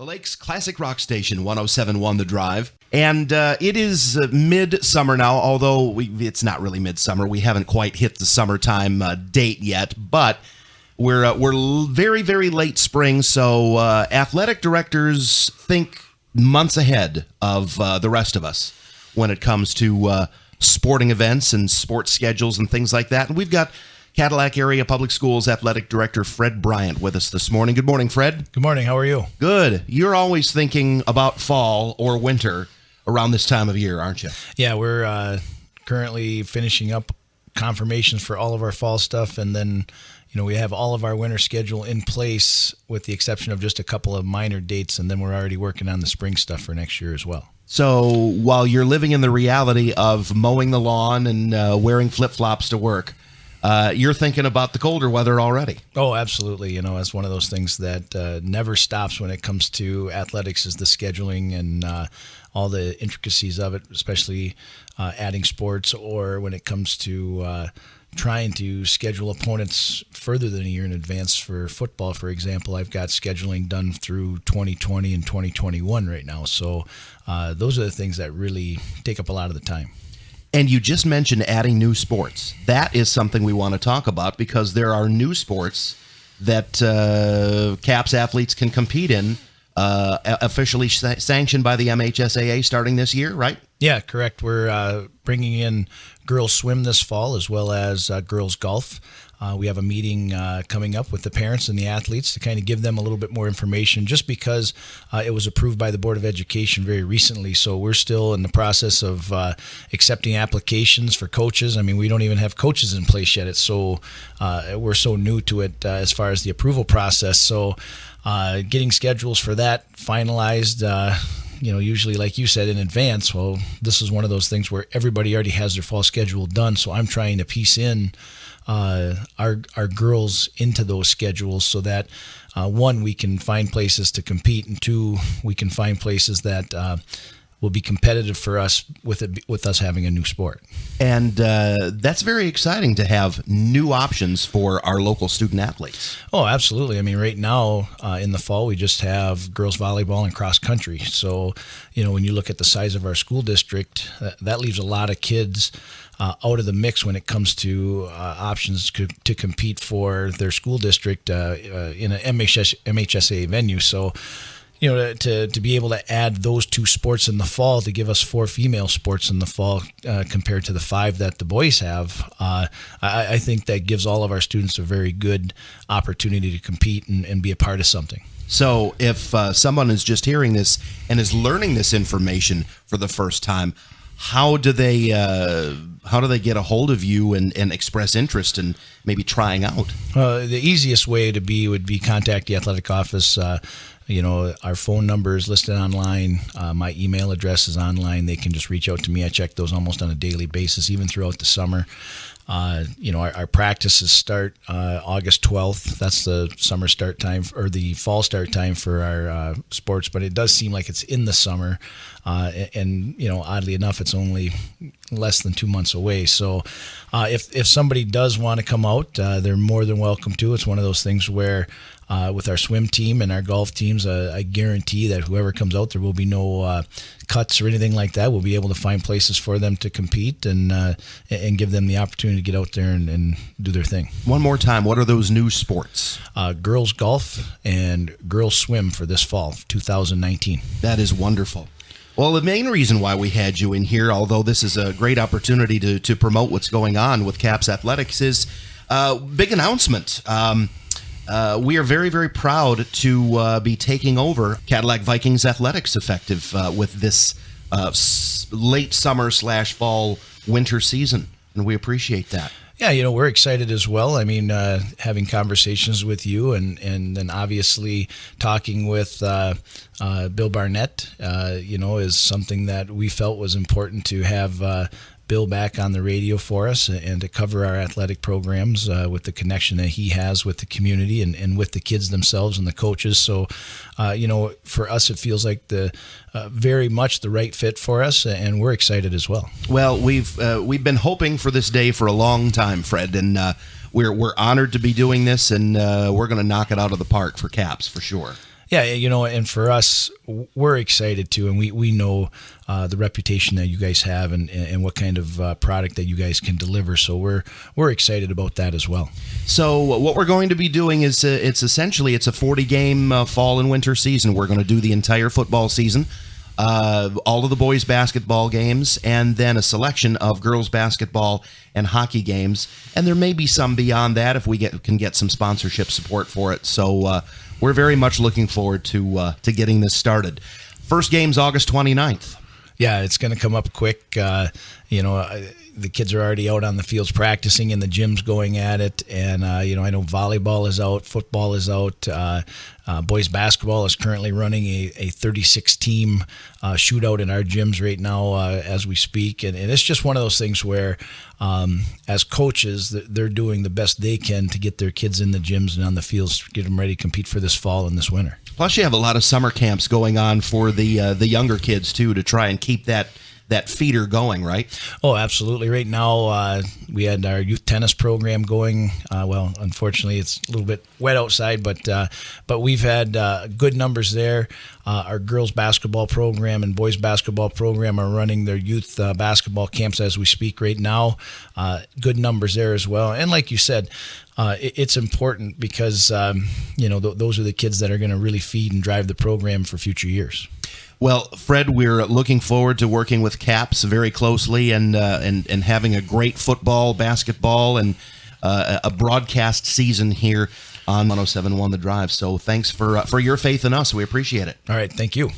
The Lake's classic rock station, 107.1 The Drive. And it is midsummer now, although it's not really midsummer. We haven't quite hit the summertime date yet, but we're very, very late spring, so athletic directors think months ahead of the rest of us when it comes to sporting events and sports schedules and things like that. And we've got Cadillac Area Public Schools Athletic Director Fred Bryant with us this morning. Good morning, Fred. Good morning. How are you? Good. You're always thinking about fall or winter around this time of year, aren't you? Yeah, we're currently finishing up confirmations for all of our fall stuff, and then we have all of our winter schedule in place with the exception of just a couple of minor dates, and then we're already working on the spring stuff for next year as well. So while you're living in the reality of mowing the lawn and wearing flip-flops to work, you're thinking about the colder weather already. Oh, absolutely. It's one of those things that never stops when it comes to athletics is the scheduling and all the intricacies of it, especially adding sports, or when it comes to trying to schedule opponents further than a year in advance. For football, for example, I've got scheduling done through 2020 and 2021 right now. So those are the things that really take up a lot of the time. And you just mentioned adding new sports. That is something we want to talk about because there are new sports that CAPS athletes can compete in, officially sanctioned by the MHSAA starting this year, right? Yeah, correct. We're bringing in girls swim this fall as well as girls golf. We have a meeting coming up with the parents and the athletes to kind of give them a little bit more information just because it was approved by the Board of Education very recently. So we're still in the process of accepting applications for coaches. I mean, we don't even have coaches in place yet. We're so new to it as far as the approval process. So getting schedules for that finalized, usually, like you said, in advance. Well, this is one of those things where everybody already has their fall schedule done. So I'm trying to piece in our girls into those schedules so that one, we can find places to compete, and two, we can find places that will be competitive for us with us having a new sport. And that's very exciting to have new options for our local student athletes. Oh, absolutely. I mean, right now in the fall, we just have girls volleyball and cross country. So, when you look at the size of our school district, that leaves a lot of kids out of the mix when it comes to options to compete for their school district in an MHSAA venue. So, to be able to add those two sports in the fall to give us 4 female sports in the fall compared to the 5 that the boys have, I think that gives all of our students a very good opportunity to compete and be a part of something. So if someone is just hearing this and is learning this information for the first time, how do they get a hold of you and express interest in maybe trying out? The easiest way would be contact the athletic office. Our phone number is listed online. My email address is online. They can just reach out to me. I check those almost on a daily basis, even throughout the summer. Our practices start August 12th. That's the summer start time or the fall start time for our sports, but it does seem like it's in the summer. And oddly enough, it's only less than 2 months away. So if somebody does want to come out, they're more than welcome to. It's one of those things where with our swim team and our golf teams, I guarantee that whoever comes out, there will be no cuts or anything like that. We'll be able to find places for them to compete and give them the opportunity to get out there and do their thing. One more time, what are those new sports? Girls golf and girls swim for this fall, 2019. That is wonderful. Well, the main reason why we had you in here, although this is a great opportunity to promote what's going on with CAPS Athletics, is a big announcement. We are very, very proud to be taking over Cadillac Vikings athletics effective with this late summer / fall winter season, and we appreciate that. Yeah, we're excited as well. I mean, having conversations with you and then obviously talking with Bill Barnett, is something that we felt was important to have Bill back on the radio for us and to cover our athletic programs with the connection that he has with the community and with the kids themselves and the coaches. So, for us, it feels like very much the right fit for us, and we're excited as well. Well, we've been hoping for this day for a long time, Fred, and we're honored to be doing this, and we're going to knock it out of the park for CAPS for sure. Yeah, and for us, we're excited too, and we know the reputation that you guys have and what kind of product that you guys can deliver. So we're excited about that as well. So what we're going to be doing is it's a 40-game fall and winter season. We're going to do the entire football season, all of the boys basketball games, and then a selection of girls basketball and hockey games. And there may be some beyond that if we can get some sponsorship support for it. So we're very much looking forward to getting this started. First game's August 29th. Yeah, it's going to come up quick. The kids are already out on the fields practicing, and the gym's going at it. And I know volleyball is out, football is out. Boys basketball is currently running a 36-team shootout in our gyms right now as we speak. And it's just one of those things where, as coaches, they're doing the best they can to get their kids in the gyms and on the fields, get them ready to compete for this fall and this winter. Plus, you have a lot of summer camps going on for the younger kids too, to try and keep that feeder going, right? Oh, absolutely. Right now, we had our youth tennis program going. Well, unfortunately, it's a little bit wet outside, but we've had good numbers there. Our girls basketball program and boys basketball program are running their youth basketball camps as we speak right now. Good numbers there as well. And like you said, it's important because those are the kids that are going to really feed and drive the program for future years. Well, Fred, we're looking forward to working with CAPS very closely and having a great football, basketball, and a broadcast season here on 107.1 The Drive. So thanks for your faith in us. We appreciate it. All right. Thank you.